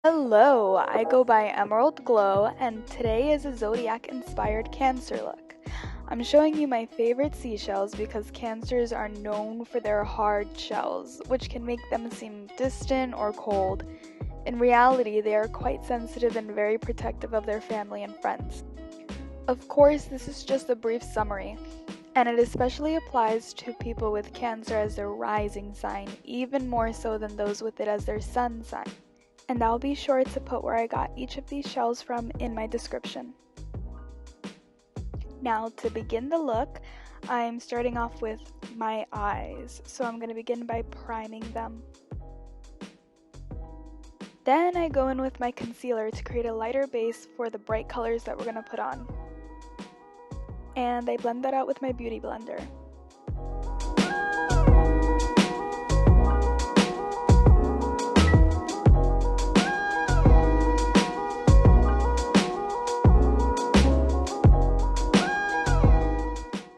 Hello, I go by Emerald Glow, and today is a zodiac inspired Cancer look. I'm showing you my favorite seashells because Cancers are known for their hard shells, which can make them seem distant or cold. In reality, they are quite sensitive and very protective of their family and friends. Of course, this is just a brief summary, and it especially applies to people with Cancer as their rising sign, even more so than those with it as their sun sign. And I'll be sure to put where I got each of these shells from in my description. Now, to begin the look, I'm starting off with my eyes, so I'm going to begin by priming them. Then I go in with my concealer to create a lighter base for the bright colors that we're going to put on. And I blend that out with my beauty blender.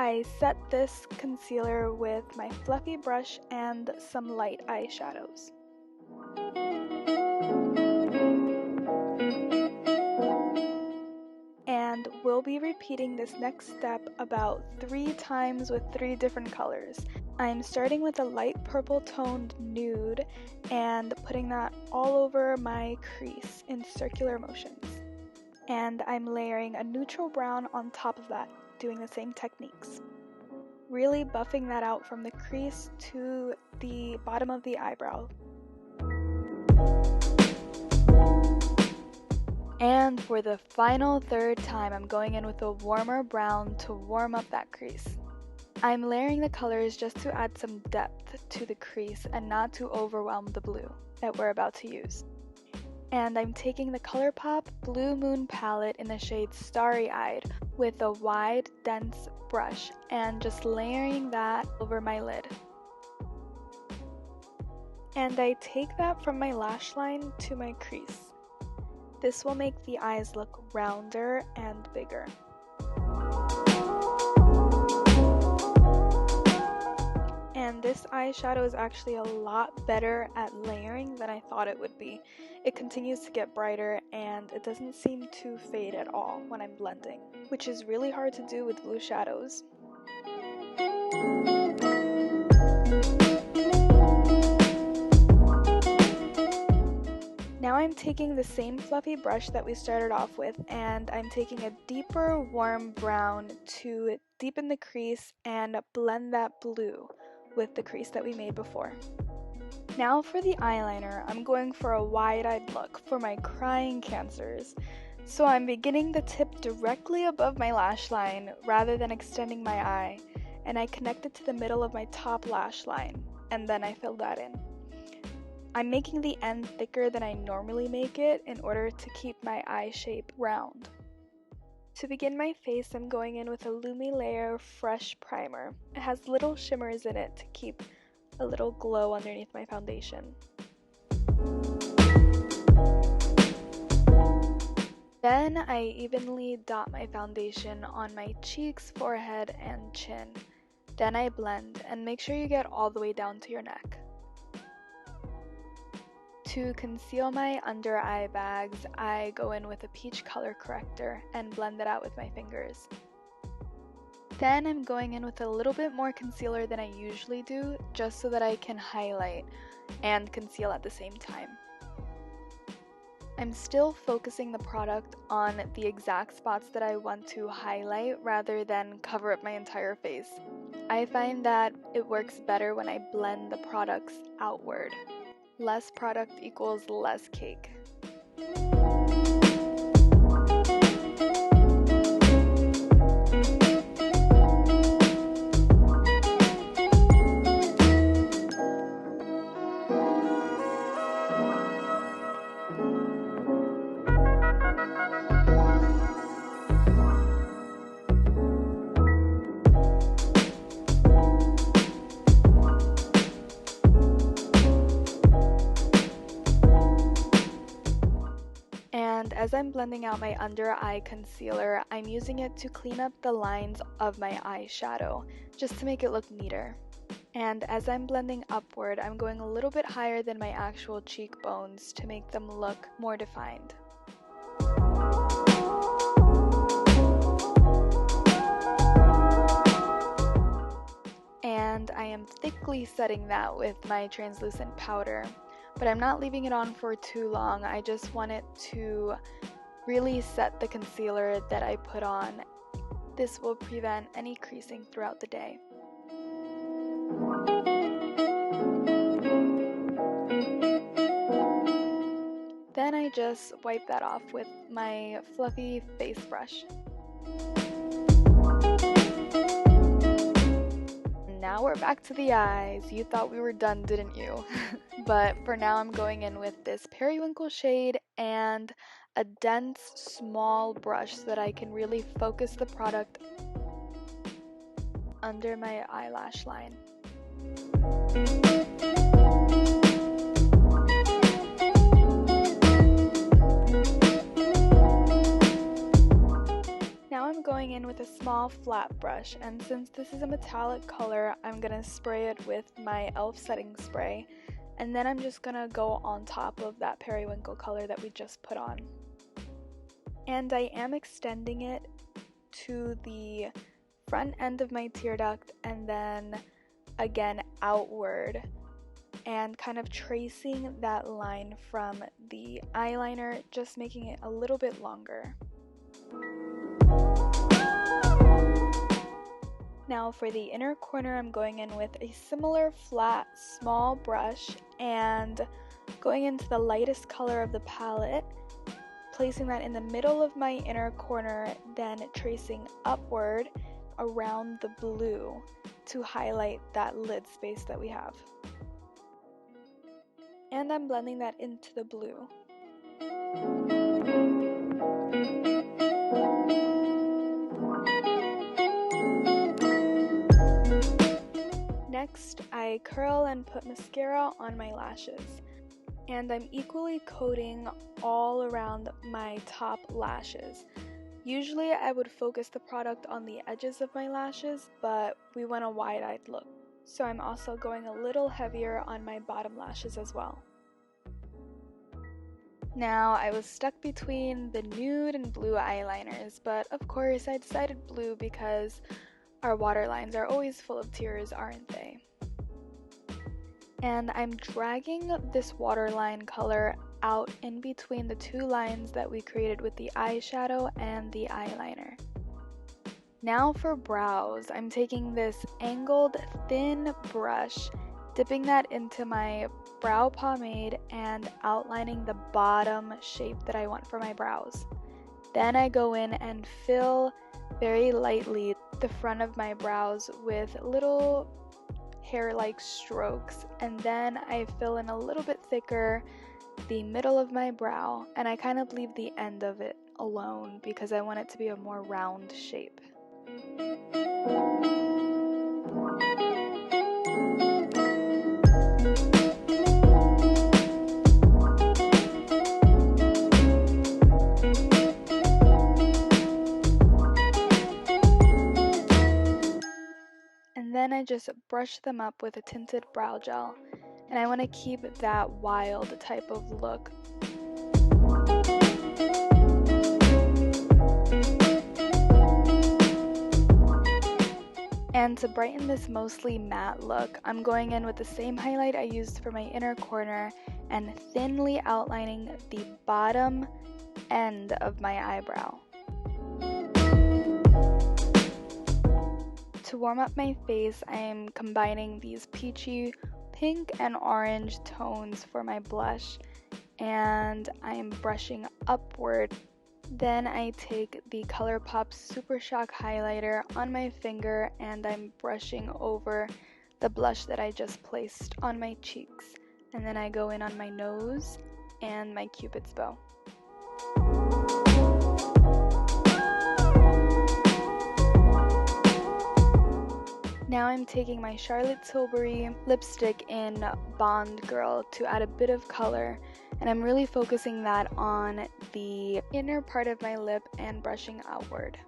I set this concealer with my fluffy brush and some light eyeshadows. And we'll be repeating this next step about 3 times with 3 different colors. I'm starting with a light purple toned nude and putting that all over my crease in circular motions. And I'm layering a neutral brown on top of that, doing the same techniques. Really buffing that out from the crease to the bottom of the eyebrow. And for the final third time, I'm going in with a warmer brown to warm up that crease. I'm layering the colors just to add some depth to the crease and not to overwhelm the blue that we're about to use. And I'm taking the ColourPop Blue Moon palette in the shade Starry Eyed with a wide, dense brush and just layering that over my lid. And I take that from my lash line to my crease. This will make the eyes look rounder and bigger. And this eyeshadow is actually a lot better at layering than I thought it would be. It continues to get brighter and it doesn't seem to fade at all when I'm blending, which is really hard to do with blue shadows. Now I'm taking the same fluffy brush that we started off with and I'm taking a deeper warm brown to deepen the crease and blend that blue with the crease that we made before. Now for the eyeliner, I'm going for a wide-eyed look for my crying Cancers. So I'm beginning the tip directly above my lash line rather than extending my eye, and I connect it to the middle of my top lash line, and then I fill that in. I'm making the end thicker than I normally make it in order to keep my eye shape round. To begin my face, I'm going in with a Lumilayer Fresh Primer. It has little shimmers in it to keep a little glow underneath my foundation. Then I evenly dot my foundation on my cheeks, forehead, and chin. Then I blend and make sure you get all the way down to your neck. To conceal my under eye bags, I go in with a peach color corrector and blend it out with my fingers. Then I'm going in with a little bit more concealer than I usually do, just so that I can highlight and conceal at the same time. I'm still focusing the product on the exact spots that I want to highlight rather than cover up my entire face. I find that it works better when I blend the products outward. Less product equals less cake. And as I'm blending out my under eye concealer, I'm using it to clean up the lines of my eyeshadow, just to make it look neater. And as I'm blending upward, I'm going a little bit higher than my actual cheekbones to make them look more defined. And I am thickly setting that with my translucent powder, but I'm not leaving it on for too long. I just want it to really set the concealer that I put on. This will prevent any creasing throughout the day. Then I just wipe that off with my fluffy face brush. Now we're back to the eyes. You thought we were done, didn't you? But for now I'm going in with this periwinkle shade and a dense small brush so that I can really focus the product under my eyelash line. Now I'm going in with a small flat brush, and since this is a metallic color, I'm going to spray it with my e.l.f. setting spray, and then I'm just going to go on top of that periwinkle color that we just put on. And I am extending it to the front end of my tear duct and then again outward, and kind of tracing that line from the eyeliner, just making it a little bit longer. Now for the inner corner, I'm going in with a similar flat small brush and going into the lightest color of the palette, placing that in the middle of my inner corner, then tracing upward around the blue to highlight that lid space that we have. And I'm blending that into the blue. Next, I curl and put mascara on my lashes, and I'm equally coating all around my top lashes. Usually I would focus the product on the edges of my lashes, but we want a wide-eyed look, so I'm also going a little heavier on my bottom lashes as well. Now, I was stuck between the nude and blue eyeliners, but of course I decided blue because our waterlines are always full of tears, aren't they? And I'm dragging this waterline color out in between the two lines that we created with the eyeshadow and the eyeliner. Now for brows, I'm taking this angled thin brush, dipping that into my brow pomade and outlining the bottom shape that I want for my brows. Then I go in and fill very lightly the front of my brows with little hair-like strokes, and then I fill in a little bit thicker the middle of my brow, and I kind of leave the end of it alone because I want it to be a more round shape. And then I just brush them up with a tinted brow gel, and I want to keep that wild type of look. And to brighten this mostly matte look, I'm going in with the same highlight I used for my inner corner and thinly outlining the bottom end of my eyebrow. To warm up my face, I am combining these peachy pink and orange tones for my blush, and I am brushing upward. Then I take the ColourPop Super Shock highlighter on my finger and I'm brushing over the blush that I just placed on my cheeks. And then I go in on my nose and my Cupid's bow. Now I'm taking my Charlotte Tilbury lipstick in Bond Girl to add a bit of color, and I'm really focusing that on the inner part of my lip and brushing outward.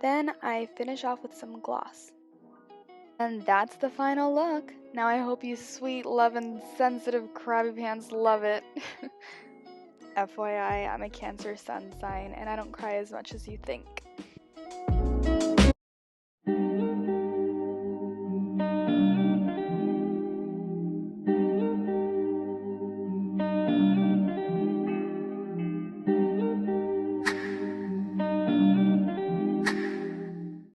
Then I finish off with some gloss. And that's the final look. Now I hope you sweet, loving, sensitive Krabby Pants love it. FYI, I'm a Cancer sun sign and I don't cry as much as you think.